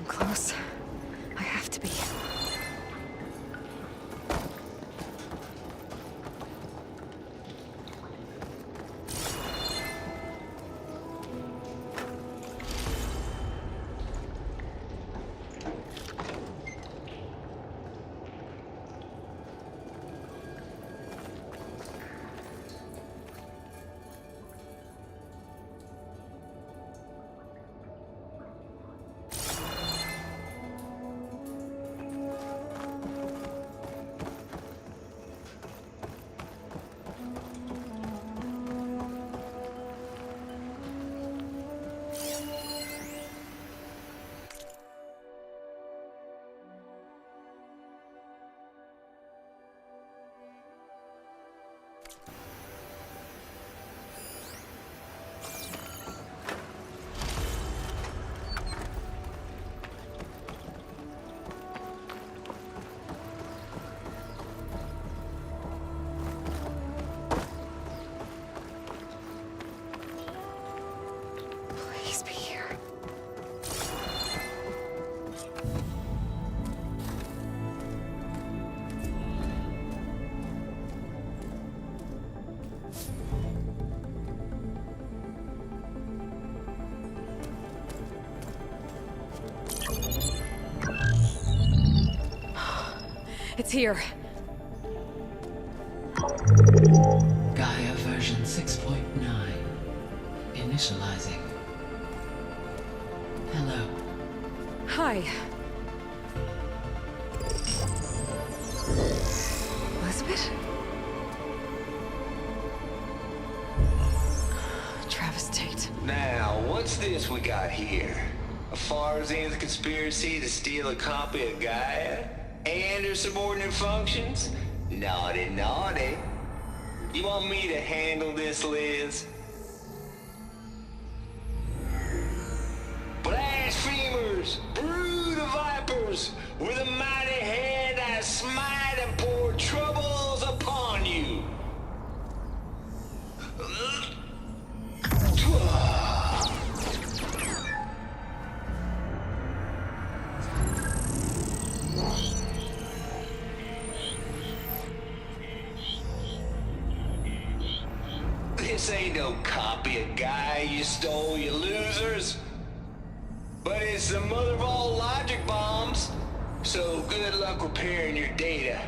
I'm close. I have to be. Please be here. It's here. Gaia version 6.9. Initializing. Hello. Hi. Elizabeth? Travis Tate. Now, what's this we got here? A Farzan's conspiracy to steal a copy of Gaia? And her subordinate functions? Naughty, naughty. You want me to handle this, Liz? Blasphemers, brood of vipers, with a mighty hand I smite and pour troubles upon you. This ain't no copy of Gaia you stole, you losers. But it's the mother of all logic bombs. So good luck repairing your data.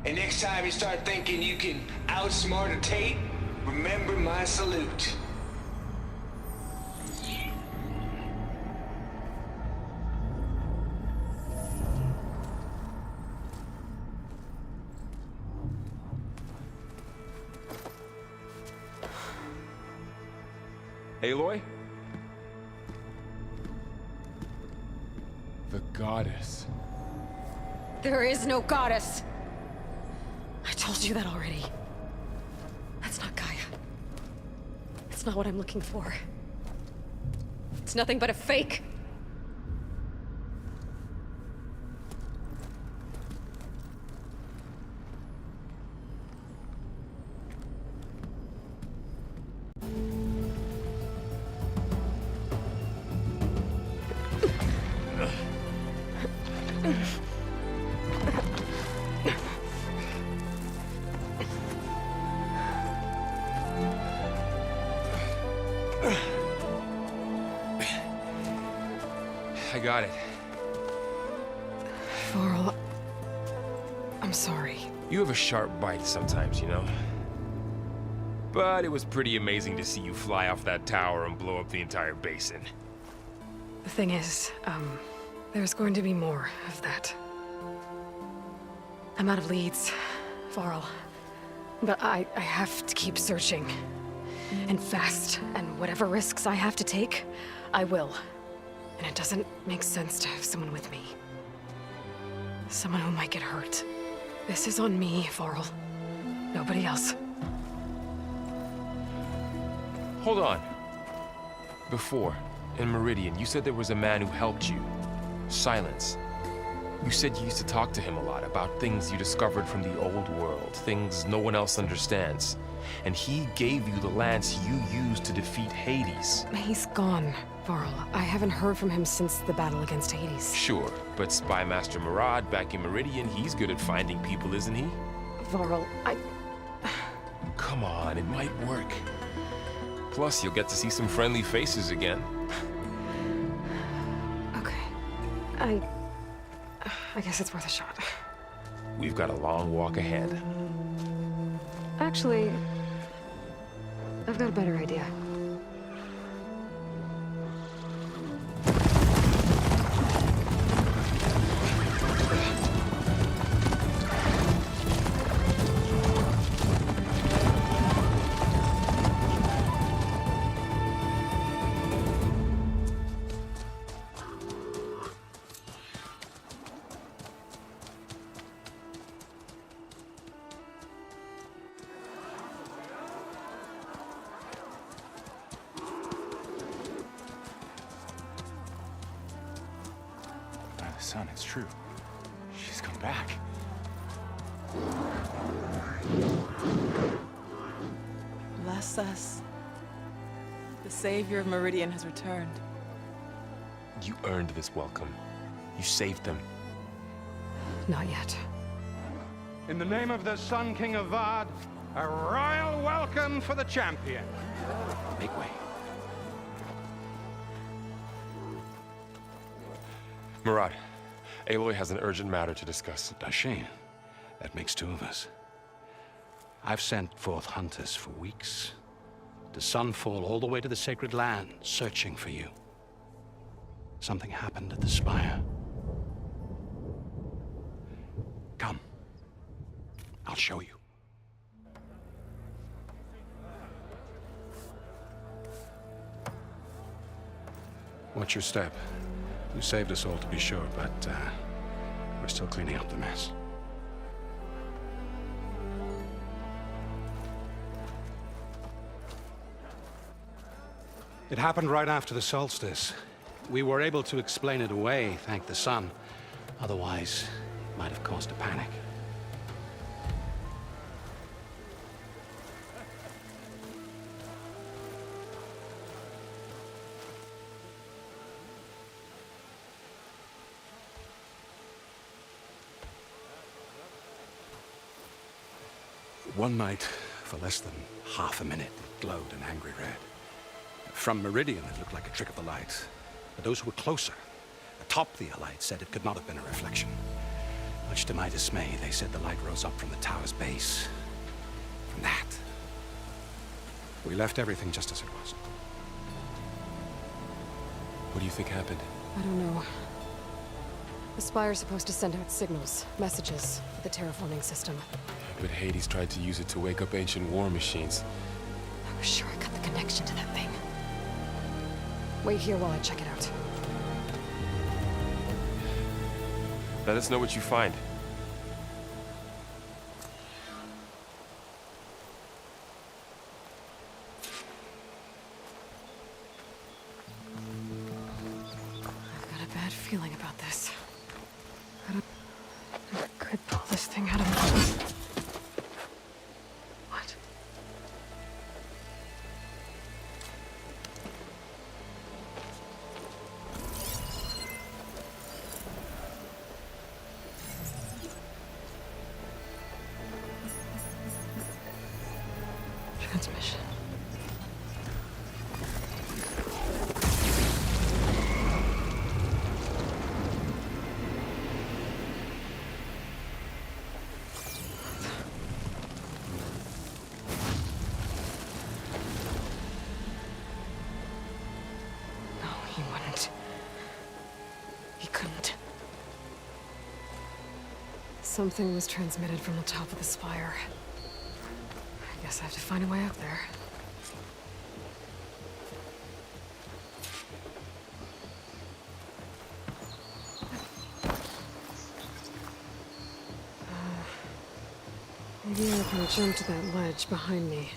And next time you start thinking you can outsmart a Tate, remember my salute. Aloy? The goddess. There is no goddess. I told you that already. That's not Gaia. It's not what I'm looking for. It's nothing but a fake. I got it. Varl, I'm sorry. You have a sharp bite sometimes, you know? But it was pretty amazing to see you fly off that tower and blow up the entire basin. The thing is, there's going to be more of that. I'm out of leads, Varl. But I have to keep searching. And fast, and whatever risks I have to take, I will. And it doesn't make sense to have someone with me. Someone who might get hurt. This is on me, Varl. Nobody else. Hold on. Before, in Meridian, you said there was a man who helped you. Silence. You said you used to talk to him a lot about things you discovered from the old world, things no one else understands. And he gave you the lance you used to defeat Hades. He's gone, Varl, I haven't heard from him since the battle against Hades. Sure, but Spy Master Murad back in Meridian, he's good at finding people, isn't he? Varl, Come on, it might work. Plus, you'll get to see some friendly faces again. Okay. I guess it's worth a shot. We've got a long walk ahead. Actually, I've got a better idea. Son, it's true. She's come back. Bless us. The savior of Meridian has returned. You earned this welcome. You saved them. Not yet. In the name of the Sun King of Vard, a royal welcome for the champion. Make way. Murad, Aloy has an urgent matter to discuss. Dashane, that makes two of us. I've sent forth hunters for weeks. To Sunfall all the way to the Sacred Land, searching for you. Something happened at the Spire. Come. I'll show you. Watch your step. You saved us all, to be sure, but we're still cleaning up the mess. It happened right after the solstice. We were able to explain it away, thank the sun. Otherwise, it might have caused a panic. One night, for less than half a minute, it glowed an angry red. From Meridian, it looked like a trick of the light. But those who were closer, atop the light, said it could not have been a reflection. Much to my dismay, they said the light rose up from the tower's base. From that. We left everything just as it was. What do you think happened? I don't know. The Spire's supposed to send out signals, messages, for the terraforming system. But Hades tried to use it to wake up ancient war machines. I was sure I got the connection to that thing. Wait here while I check it out. Let us know what you find. I've got a bad feeling about this. I could pull this thing out of my... What? Transmission. No, he wouldn't. He couldn't. Something was transmitted from the top of the spire. I guess I have to find a way up there. Maybe I can jump to that ledge behind me.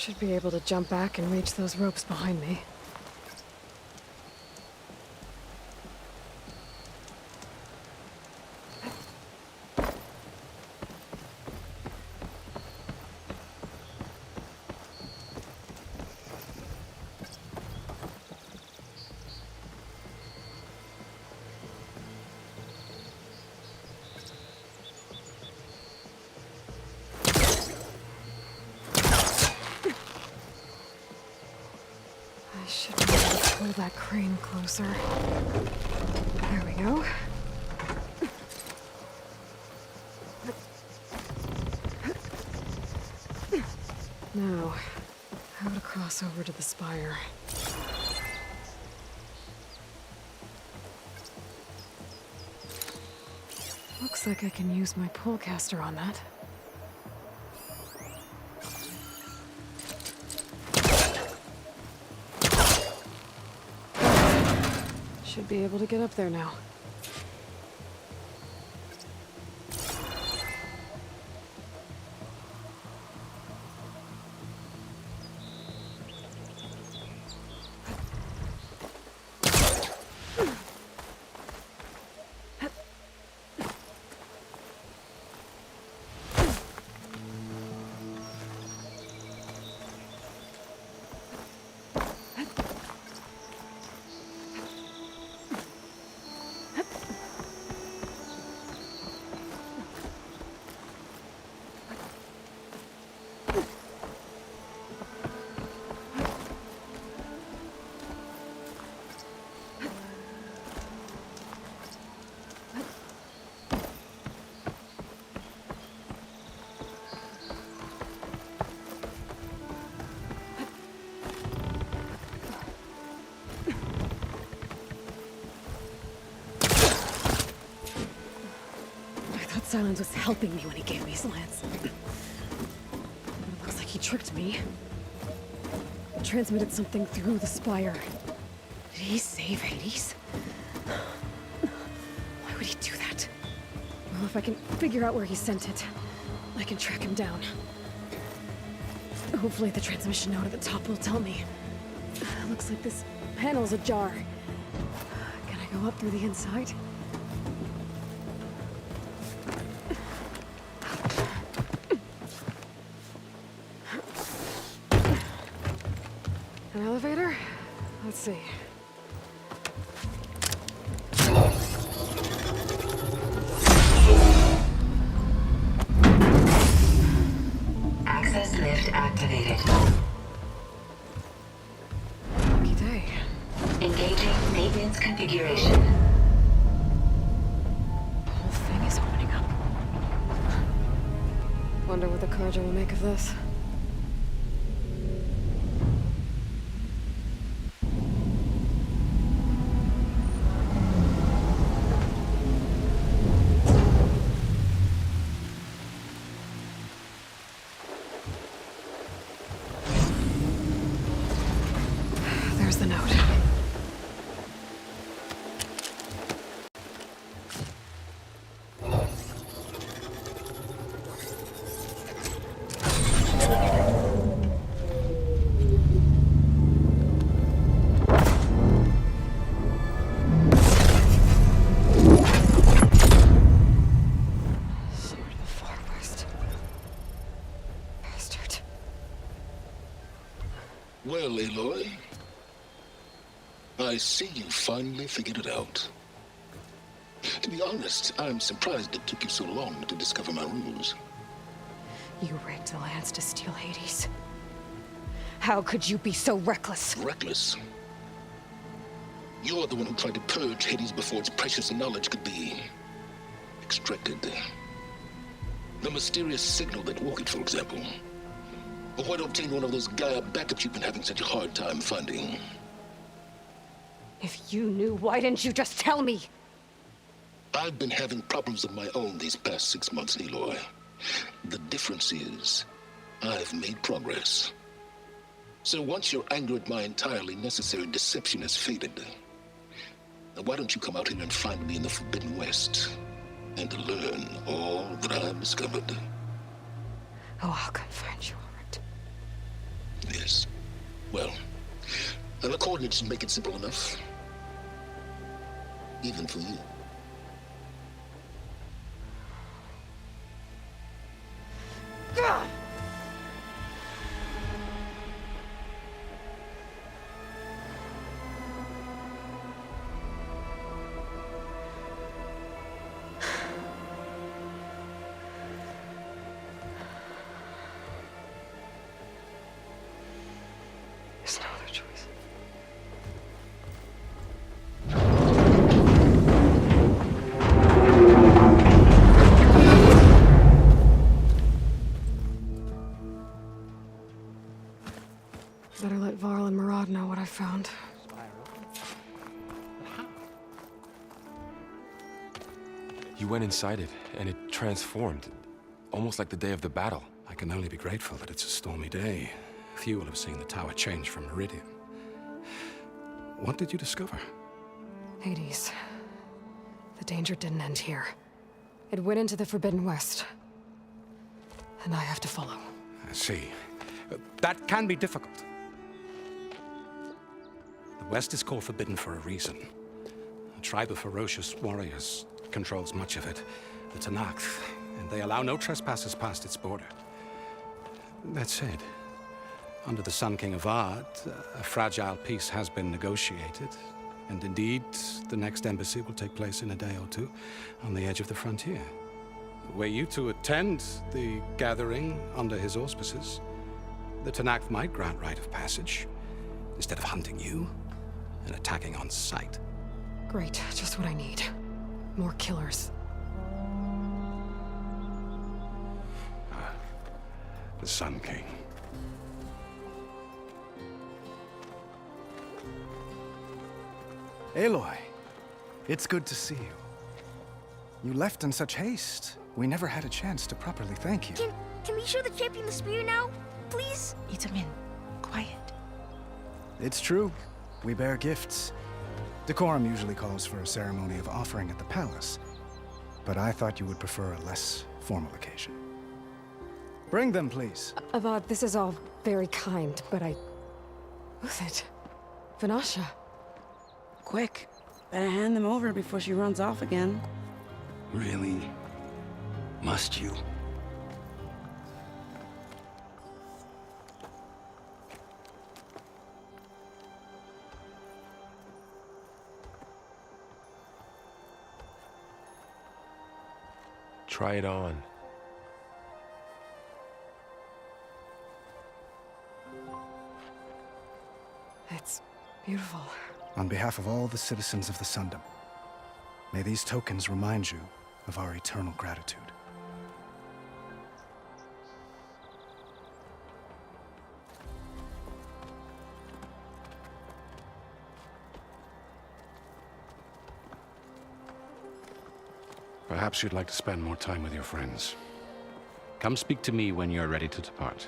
Should be able to jump back and reach those ropes behind me. I should be able to pull that crane closer. There we go. Now, how to cross over to the spire. Looks like I can use my pullcaster on that. Should be able to get up there now. Silence was helping me when he gave me his lance. But it looks like he tricked me. Transmitted something through the spire. Did he save Hades? Why would he do that? Well, if I can figure out where he sent it, I can track him down. Hopefully the transmission node at the top will tell me. Looks like this panel's ajar. Can I go up through the inside? An elevator? Let's see. Access lift activated. Lucky day. Engaging maintenance configuration. The whole thing is opening up. Wonder what the Carja will make of this. There's the note. Sword of the Far West. Bastard. Well, Aloy, I see you finally figured it out. To be honest, I'm surprised it took you so long to discover my rules. You rigged the lance to steal Hades. How could you be so reckless? Reckless. You're the one who tried to purge Hades before its precious knowledge could be extracted. The mysterious signal that woke it, for example. Or why to obtain one of those Gaia backups you've been having such a hard time finding. If you knew, why didn't you just tell me? I've been having problems of my own these past 6 months, Aloy. The difference is, I've made progress. So once your anger at my entirely necessary deception has faded, why don't you come out here and find me in the Forbidden West and learn all that I've discovered? Oh, I'll come find you, Yes. Well, and the coordinates make it simple enough. Even for you. There's no other choice. Better let Varl and Murad know what I found. You went inside it, and it transformed. Almost like the day of the battle. I can only be grateful that it's a stormy day. Few will have seen the tower change from Meridian. What did you discover? Hades. The danger didn't end here. It went into the Forbidden West. And I have to follow. I see. That can be difficult. The West is called Forbidden for a reason. A tribe of ferocious warriors controls much of it, the Tanakh, and they allow no trespassers past its border. That said, under the Sun King of Ard, a fragile peace has been negotiated, and indeed, the next embassy will take place in a day or two on the edge of the frontier. Were you to attend the gathering under his auspices, the Tanakh might grant right of passage, instead of hunting you and attacking on sight. Great, just what I need. More killers. The Sun King. Aloy, it's good to see you. You left in such haste. We never had a chance to properly thank you. Can we show the champion the spear now? Please? Itamin, quiet. It's true. We bear gifts. Decorum usually calls for a ceremony of offering at the palace, but I thought you would prefer a less formal occasion. Bring them, please. Avad, this is all very kind, but Who's it? Vanasha. Quick. Better hand them over before she runs off again. Really? Must you? Try it on. It's beautiful. On behalf of all the citizens of the Sundom, may these tokens remind you of our eternal gratitude. Perhaps you'd like to spend more time with your friends. Come speak to me when you're ready to depart.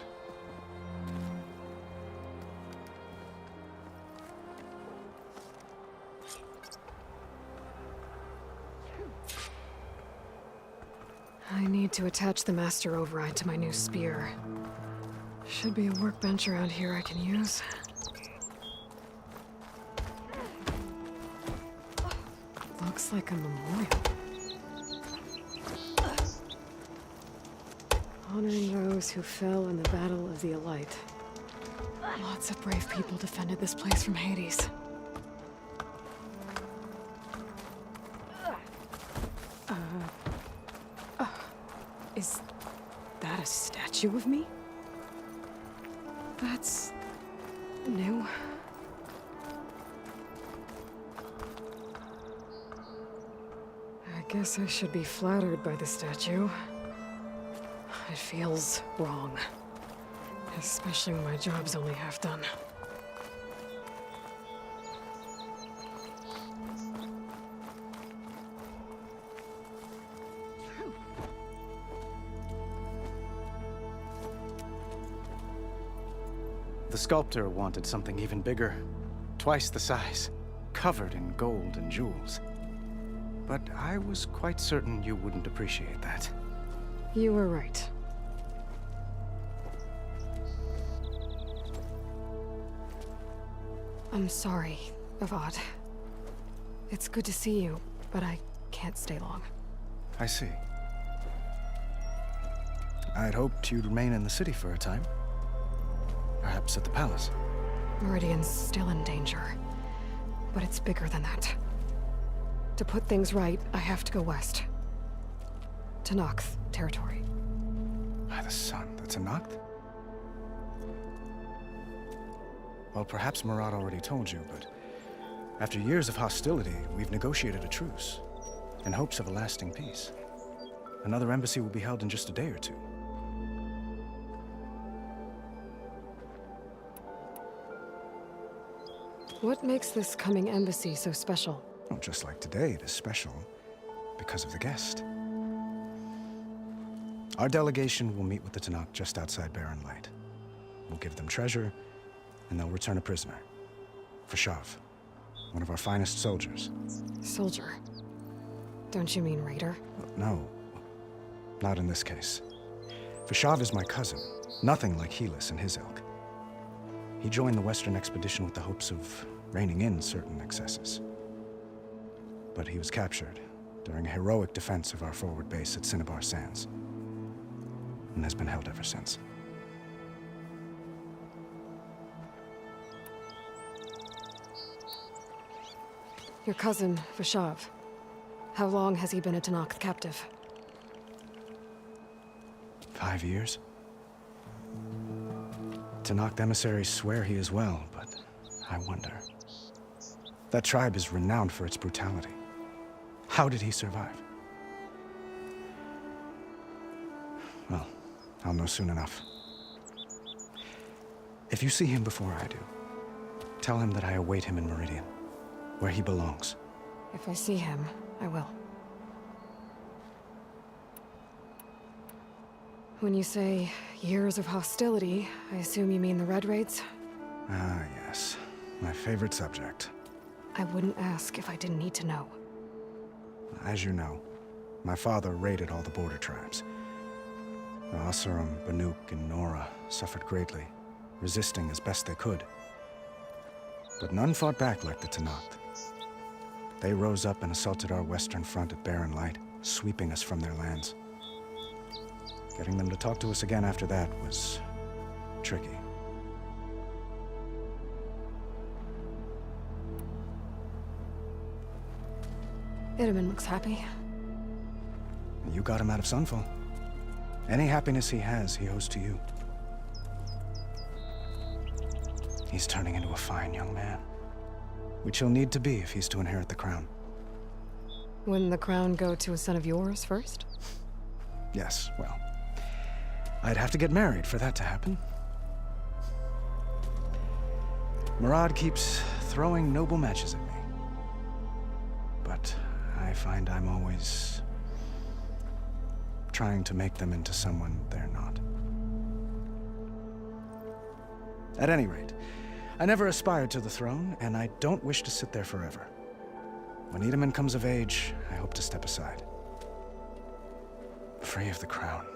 I need to attach the master override to my new spear. Should be a workbench around here I can use. Looks like a memorial. Honoring those who fell in the Battle of the Elite. Lots of brave people defended this place from Hades. Is that a statue of me? That's new. I guess I should be flattered by the statue. It feels wrong. Especially when my job's only half done. The sculptor wanted something even bigger, twice the size, covered in gold and jewels. But I was quite certain you wouldn't appreciate that. You were right. I'm sorry, Avad. It's good to see you, but I can't stay long. I see. I'd hoped you'd remain in the city for a time. Perhaps at the palace. Meridian's still in danger, but it's bigger than that. To put things right, I have to go west. To Nox territory. By the sun, that's a Noct? Well, perhaps Murad already told you, but after years of hostility, we've negotiated a truce, in hopes of a lasting peace. Another embassy will be held in just a day or two. What makes this coming embassy so special? Well, just like today, it is special because of the guest. Our delegation will meet with the Tanakh just outside Barren Light. We'll give them treasure, and they'll return a prisoner. Fashav, one of our finest soldiers. Soldier? Don't you mean raider? No, not in this case. Fashav is my cousin, nothing like Helis and his ilk. He joined the Western expedition with the hopes of reining in certain excesses. But he was captured during a heroic defense of our forward base at Cinnabar Sands, and has been held ever since. Your cousin, Fashav. How long has he been a Tanakh captive? 5 years. Tanakh emissaries swear he is well, but I wonder. That tribe is renowned for its brutality. How did he survive? Well, I'll know soon enough. If you see him before I do, tell him that I await him in Meridian, where he belongs. If I see him, I will. When you say years of hostility, I assume you mean the Red Raids? Ah, yes. My favorite subject. I wouldn't ask if I didn't need to know. As you know, my father raided all the border tribes. The Asuram, Banuk, and Nora suffered greatly, resisting as best they could. But none fought back like the Tanakh. They rose up and assaulted our western front at Barren Light, sweeping us from their lands. Getting them to talk to us again after that was tricky. Itaman looks happy. You got him out of Sunfall. Any happiness he has, he owes to you. He's turning into a fine young man, which he'll need to be if he's to inherit the crown. Wouldn't the crown go to a son of yours first? Yes, well, I'd have to get married for that to happen. Murad keeps throwing noble matches at me. But I find I'm always trying to make them into someone they're not. At any rate, I never aspired to the throne, and I don't wish to sit there forever. When Itaman comes of age, I hope to step aside. Free of the crown.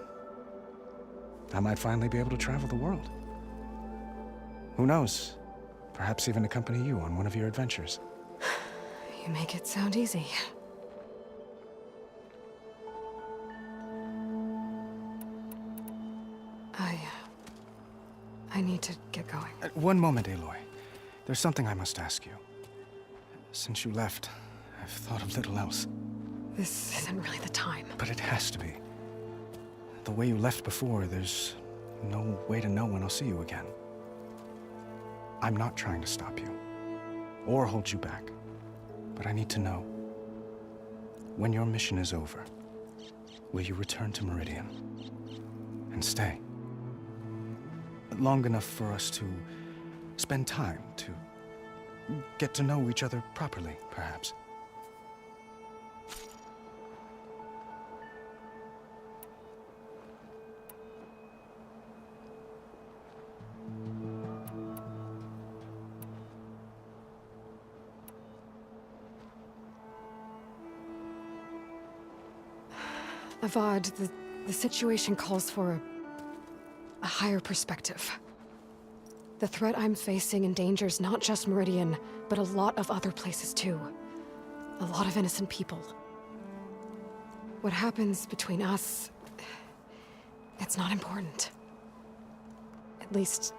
I might finally be able to travel the world. Who knows? Perhaps even accompany you on one of your adventures. You make it sound easy. I need to get going. One moment, Aloy. There's something I must ask you. Since you left, I've thought of little else. This isn't really the time. But it has to be. The way you left before, there's no way to know when I'll see you again. I'm not trying to stop you, or hold you back. But I need to know, when your mission is over, will you return to Meridian and stay? Long enough for us to spend time, to get to know each other properly, perhaps. Avad, the situation calls for a higher perspective. The threat I'm facing endangers not just Meridian, but a lot of other places too. A lot of innocent people. What happens between us... it's not important. At least,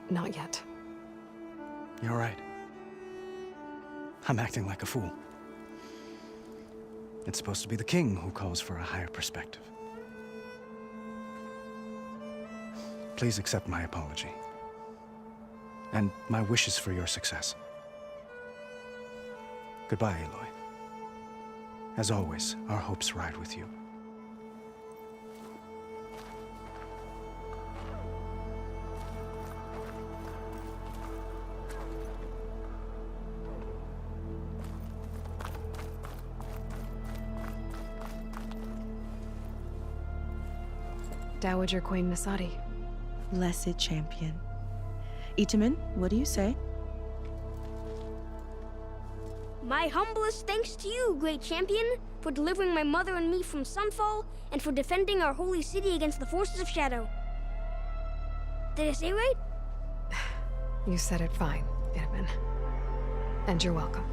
not yet. You're right. I'm acting like a fool. It's supposed to be the king who calls for a higher perspective. Please accept my apology. And my wishes for your success. Goodbye, Aloy. As always, our hopes ride with you. Dowager Queen Nasadi. Blessed champion. Itamen, what do you say? My humblest thanks to you, great champion, for delivering my mother and me from Sunfall, and for defending our holy city against the forces of Shadow. Did I say right? You said it fine, Itamen. And you're welcome.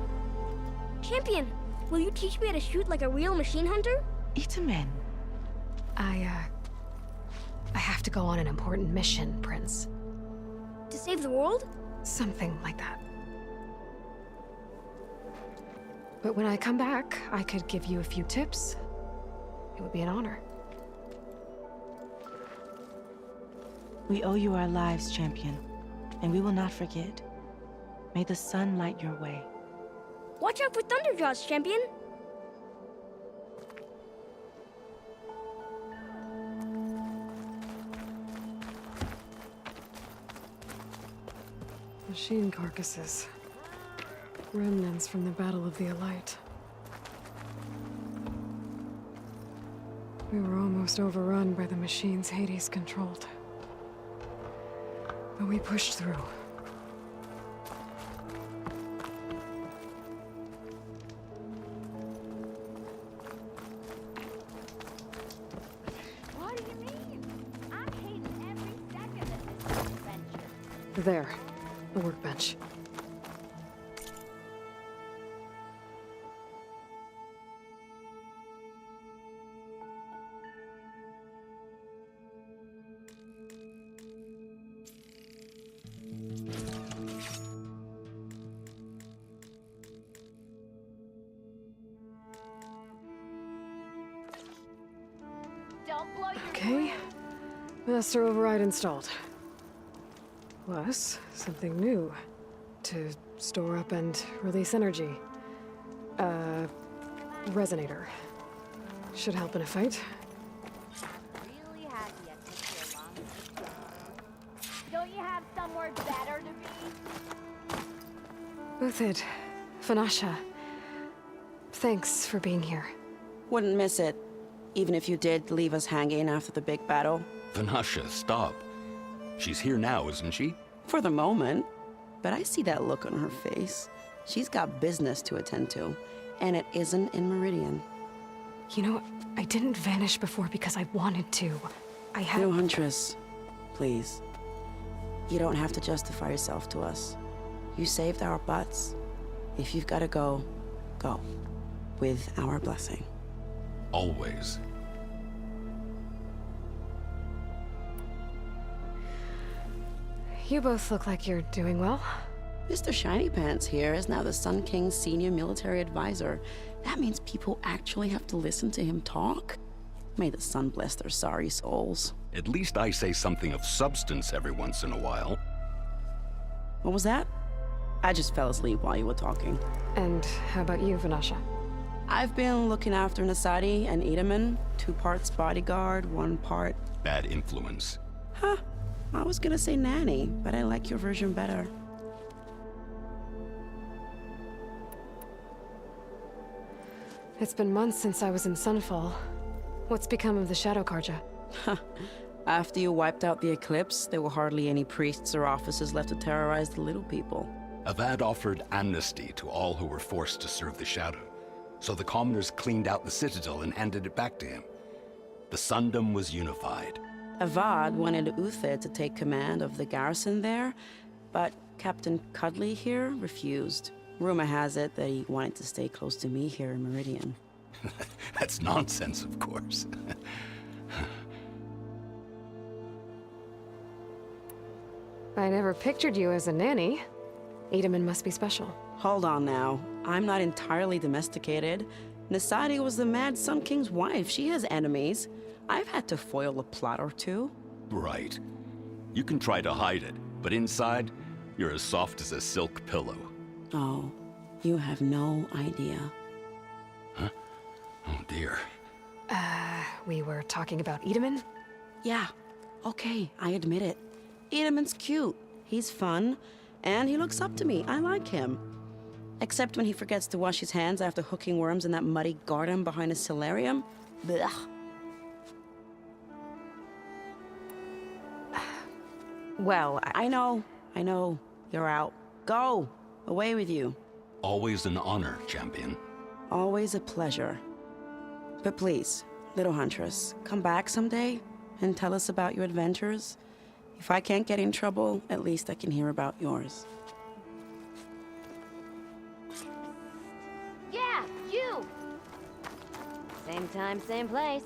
Champion, will you teach me how to shoot like a real machine hunter? Itamen. I have to go on an important mission, Prince. To save the world? Something like that. But when I come back, I could give you a few tips. It would be an honor. We owe you our lives, champion, and we will not forget. May the sun light your way. Watch out for Thunderjaws, champion! Machine carcasses. Remnants from the Battle of the Elite. We were almost overrun by the machines Hades controlled. But we pushed through. What do you mean? I'm hating every second of this adventure. There. The workbench. Don't blow your Okay. Master override installed. Plus, something new. To store up and release energy. Resonator. Should help in a fight. really happy I took so long to get. Don't you have somewhere better to be? Uthid, Vanasha. Thanks for being here. Wouldn't miss it, even if you did leave us hanging after the big battle. Vanasha, stop. She's here now, isn't she? For the moment. But I see that look on her face. She's got business to attend to, and it isn't in Meridian. You know, I didn't vanish before because I wanted to. I had... No, Huntress. Please. You don't have to justify yourself to us. You saved our butts. If you've got to go, go. With our blessing. Always. You both look like you're doing well. Mr. Shiny Pants here is now the Sun King's senior military advisor. That means people actually have to listen to him talk. May the sun bless their sorry souls. At least I say something of substance every once in a while. What was that? I just fell asleep while you were talking. And how about you, Vanasha? I've been looking after Nasadi and Itamen. 2 parts bodyguard, 1 part... Bad influence. Huh. I was gonna say nanny, but I like your version better. It's been months since I was in Sunfall. What's become of the Shadow Karja? After you wiped out the Eclipse, there were hardly any priests or officers left to terrorize the little people. Avad offered amnesty to all who were forced to serve the Shadow, so the commoners cleaned out the Citadel and handed it back to him. The Sundom was unified. Avad wanted Uther to take command of the garrison there, but Captain Cudley here refused. Rumor has it that he wanted to stay close to me here in Meridian. That's nonsense, of course. I never pictured you as a nanny. Edaman must be special. Hold on now. I'm not entirely domesticated. Nasadi was the Mad Sun King's wife. She has enemies. I've had to foil a plot or two. Right. You can try to hide it, but inside, you're as soft as a silk pillow. Oh, you have no idea. Huh? Oh, dear. We were talking about Edaman? Yeah. Okay, I admit it. Edaman's cute. He's fun. And he looks up to me. I like him. Except when he forgets to wash his hands after hooking worms in that muddy garden behind his solarium. Blech. Well, I know. You're out. Go. Away with you. Always an honor, champion. Always a pleasure. But please, little huntress, come back someday and tell us about your adventures. If I can't get in trouble, at least I can hear about yours. Yeah, you! Same time, same place.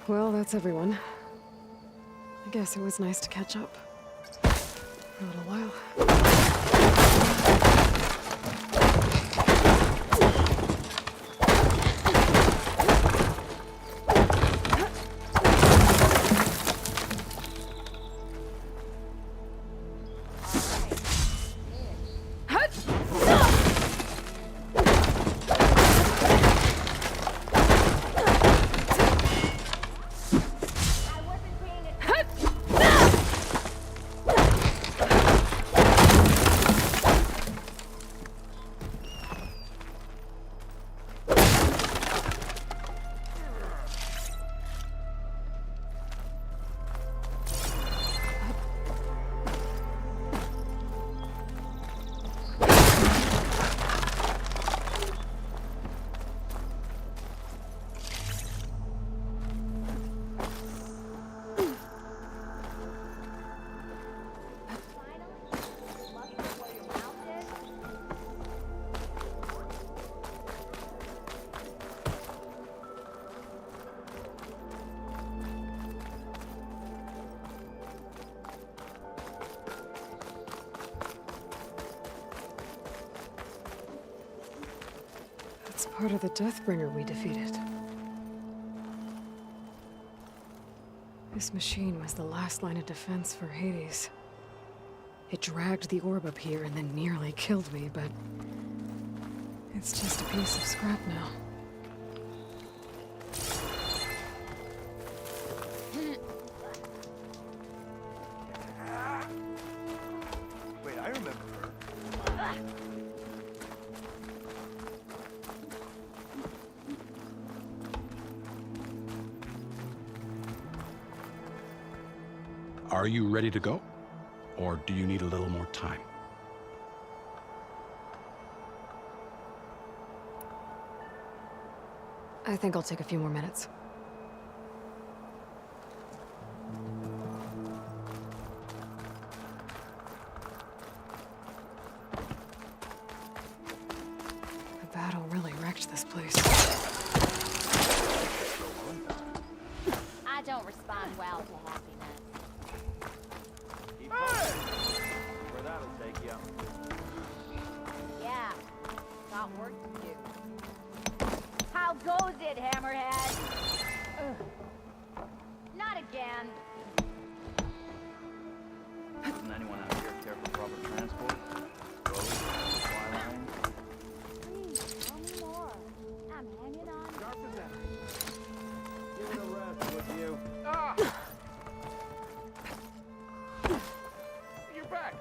Well, that's everyone. I guess it was nice to catch up. For a little while. It's part of the Deathbringer we defeated. This machine was the last line of defense for Hades. It dragged the orb up here and then nearly killed me, but it's just a piece of scrap now. Wait, I remember her. Are you ready to go? Or do you need a little more time? I think I'll take a few more minutes. The battle really wrecked this place. I don't respond well to happiness. Where that'll take you. Yeah, got work to do. How goes it, Hammerhead? Ugh. Not again. Doesn't anyone out here care for proper transport? Roads, fly lines? Please, tell me more. I'm hanging on. Sharp as ever. Give it a rest, would you? You're back.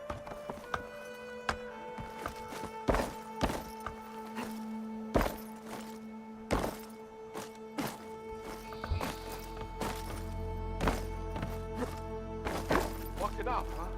Walk it off, huh?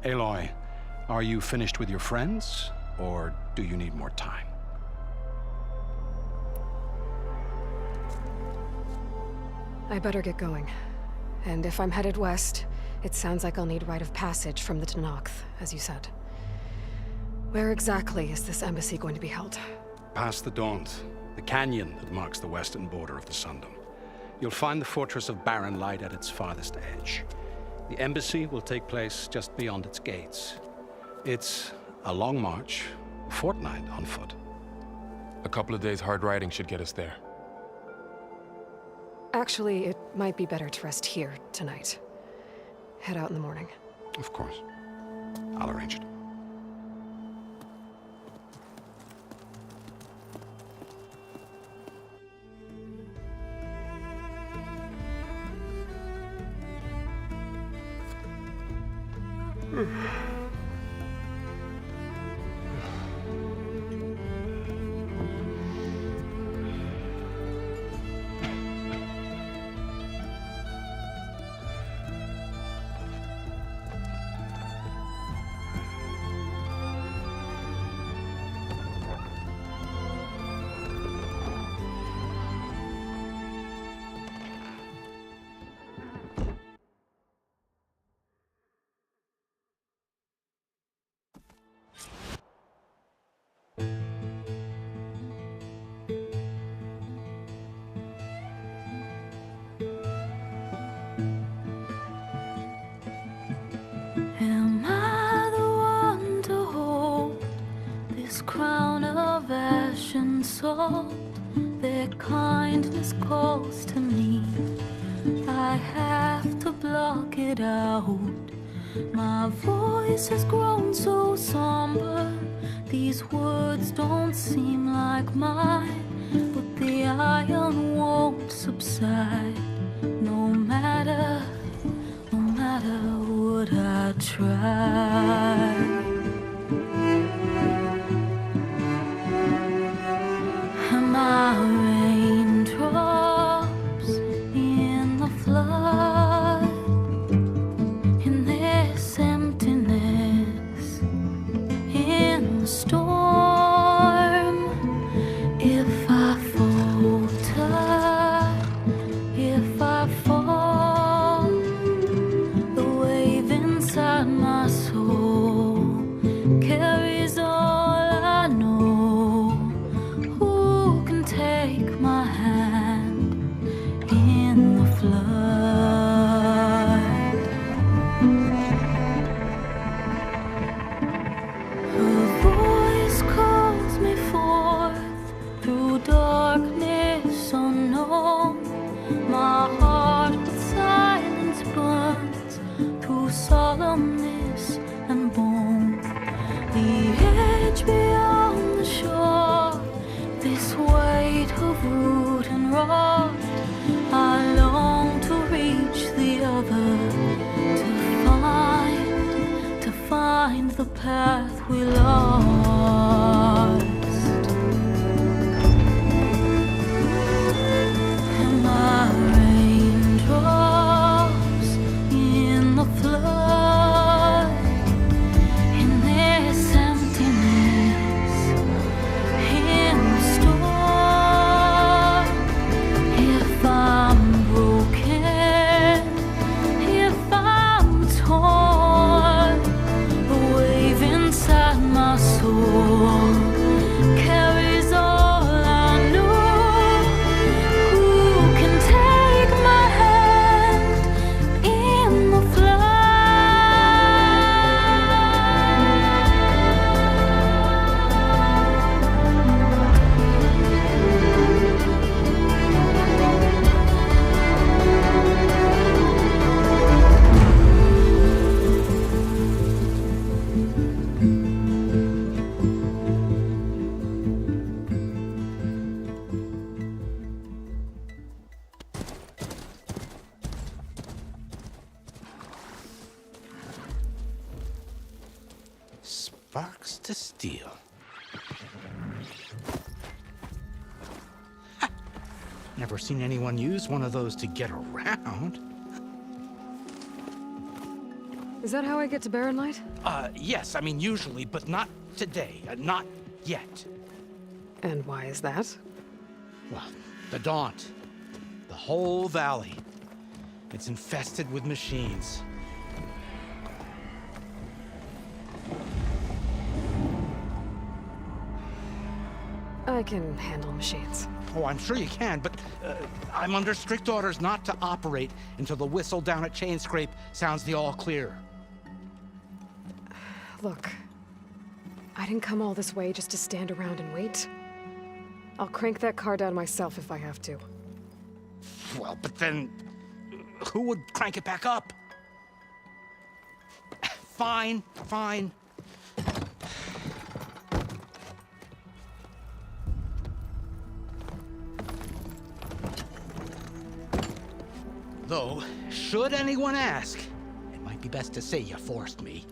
Aloy, are you finished with your friends, or do you need more time? I better get going. And if I'm headed west, it sounds like I'll need rite of passage from the Tenakth, as you said. Where exactly is this embassy going to be held? Past the Daunt, the canyon that marks the western border of the Sundom. You'll find the fortress of Barren Light at its farthest edge. The embassy will take place just beyond its gates. It's a long march, a fortnight on foot. A couple of days hard riding should get us there. Actually, it might be better to rest here tonight. Head out in the morning. Of course. I'll arrange it. Am I the one to hold this crown of ash and salt? Their kindness calls to me. I have to block it out. My voice has grown so somber. These words don't seem like mine, but the iron won't subside. No matter what I try. Am I raindrops in the flood? In this emptiness, in the storm? If I falter, if I fall, the wave inside my soul carries all I know. Who can take my hand in the flood? Her voice calls me forth through darkness unknown. My heart with silence burns through solemnness and bone. The edge beyond the shore, this weight of root and rot. I long to reach the other, to find the path we lost. Am I raindrops in the flood? In this emptiness, in the storm? If I'm broken, if I'm torn, the wave inside my soul carries all I know. Who can take my hand in the Sparks to steel. Ha! Never seen anyone use one of those to get around. Is that how I get to Barren Light? Yes, I mean usually, but not today. Not yet. And why is that? Well, the Daunt. The whole valley. It's infested with machines. I can handle machines. Oh, I'm sure you can, but I'm under strict orders not to operate until the whistle down at Chainscrape sounds the all clear. Look, I didn't come all this way just to stand around and wait. I'll crank that car down myself if I have to. Well, but then who would crank it back up? Fine, fine. Though, should anyone ask, it might be best to say you forced me.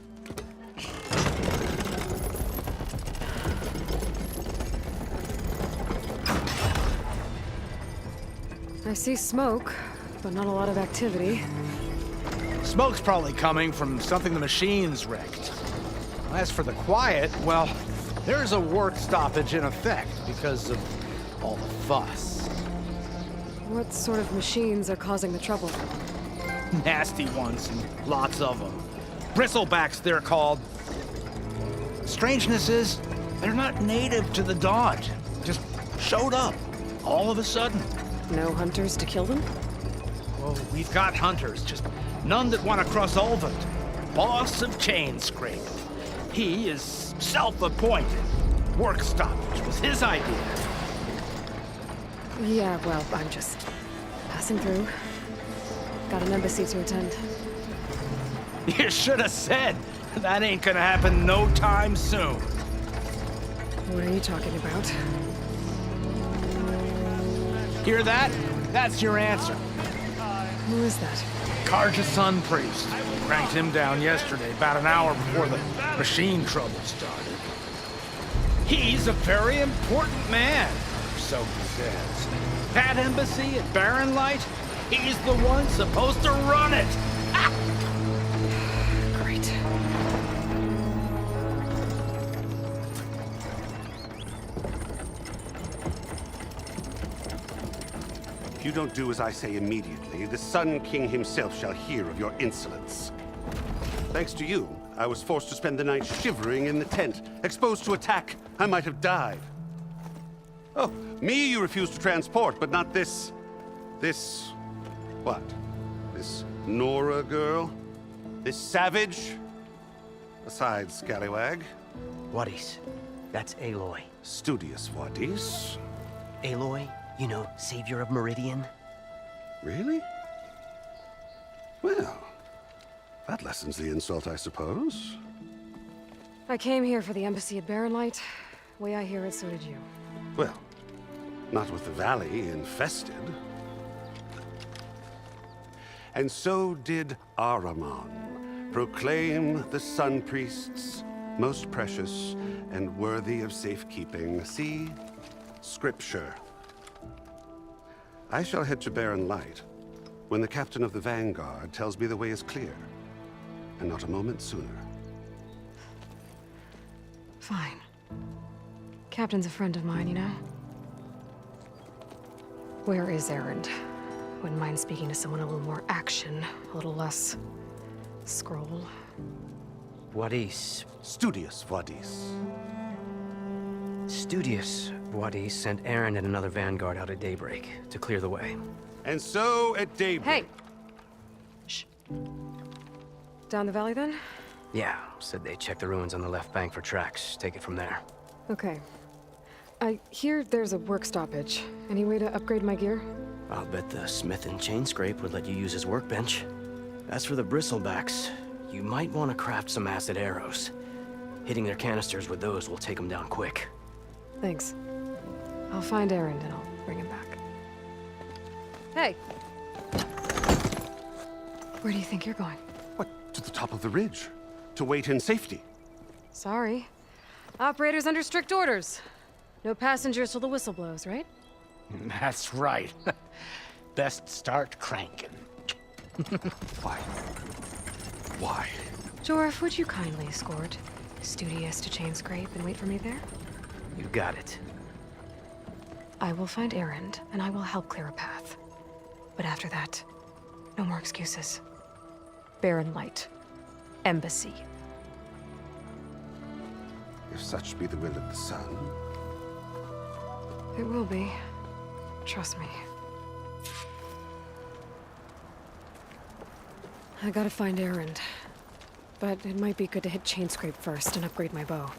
I see smoke, but not a lot of activity. Smoke's probably coming from something the machines wrecked. As for the quiet, well, there's a work stoppage in effect because of all the fuss. What sort of machines are causing the trouble? Nasty ones, and lots of them. Bristlebacks, they're called. Strangeness is, they're not native to the Daunt. Just showed up, all of a sudden. No hunters to kill them? Well, we've got hunters, just none that want to cross Ulvund. Boss of Chainscrape. He is self-appointed. Work stoppage was his idea. Yeah, well, I'm just passing through. Got an embassy to attend. You should have said. That ain't gonna happen no time soon. What are you talking about? Hear that? That's your answer. Who is that? Karja's son priest. Cranked him down yesterday, about an hour before the machine trouble started. He's a very important man, so he says. That embassy at Barren Light, he's the one supposed to run it. Ah! Great. If you don't do as I say immediately, the Sun King himself shall hear of your insolence. Thanks to you, I was forced to spend the night shivering in the tent. Exposed to attack, I might have died. Oh, me you refuse to transport, but not this... what? This Nora girl? This savage? Besides, scallywag. Wadis. That's Aloy. Studious Wadis. Aloy, you know, savior of Meridian. Really? Well, that lessens the insult, I suppose. I came here for the embassy at Barren Light. Way I hear it, so did you. Well, not with the valley infested. And so did Ahriman proclaim the Sun Priests most precious and worthy of safekeeping. See? Scripture. I shall head to Barren Light when the captain of the Vanguard tells me the way is clear, and not a moment sooner. Fine. Captain's a friend of mine, you know? Where is Erend? Wouldn't mind speaking to someone a little more action, a little less scroll. Wadis. Studious Wadis. Studious Wadis sent Aaron and another Vanguard out at daybreak to clear the way. And so at daybreak... Hey! Shh. Down the valley, then? Yeah, said they checked the ruins on the left bank for tracks. Take it from there. Okay. I hear there's a work stoppage. Any way to upgrade my gear? I'll bet the smith in Chainscrape would let you use his workbench. As for the bristlebacks, you might want to craft some acid arrows. Hitting their canisters with those will take them down quick. Thanks. I'll find Erend and I'll bring him back. Hey! Where do you think you're going? What? To the top of the ridge. To wait in safety. Sorry. Operator's under strict orders. No passengers till the whistle blows, right? That's right. Best start cranking. Why? Why? Jorf, would you kindly escort Studious to Chainscrape and wait for me there? You got it. I will find Erend, and I will help clear a path. But after that, no more excuses. Barren Light. Embassy. If such be the will of the sun. It will be. Trust me. I gotta find Erend. But it might be good to hit Chainscrape first and upgrade my bow.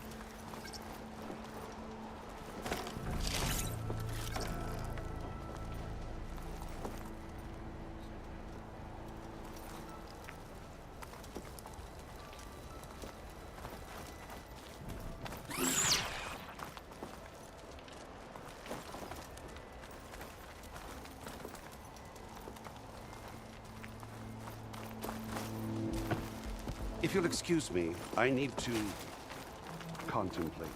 If you'll excuse me, I need to contemplate.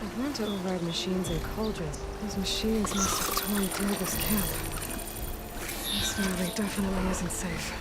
I want to override machines and cauldrons. Those machines must have torn through this camp. This movie definitely isn't safe.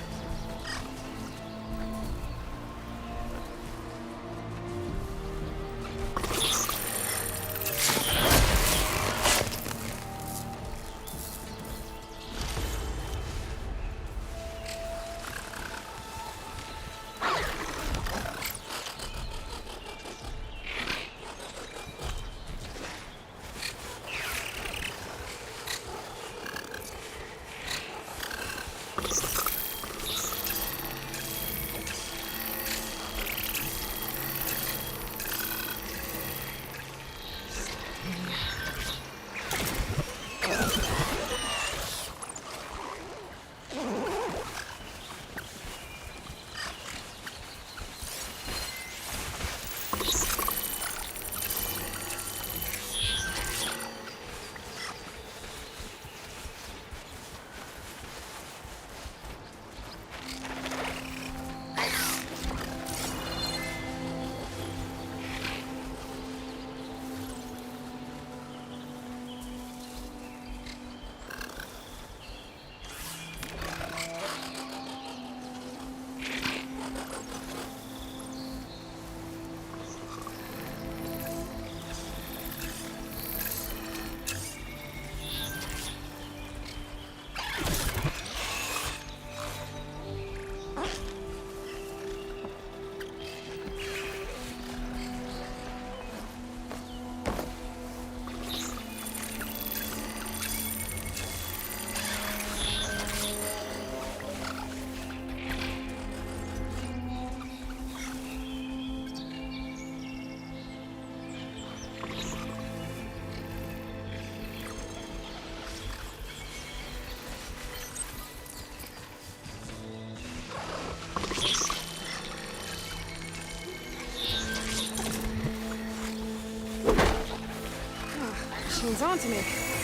Machine's on to me.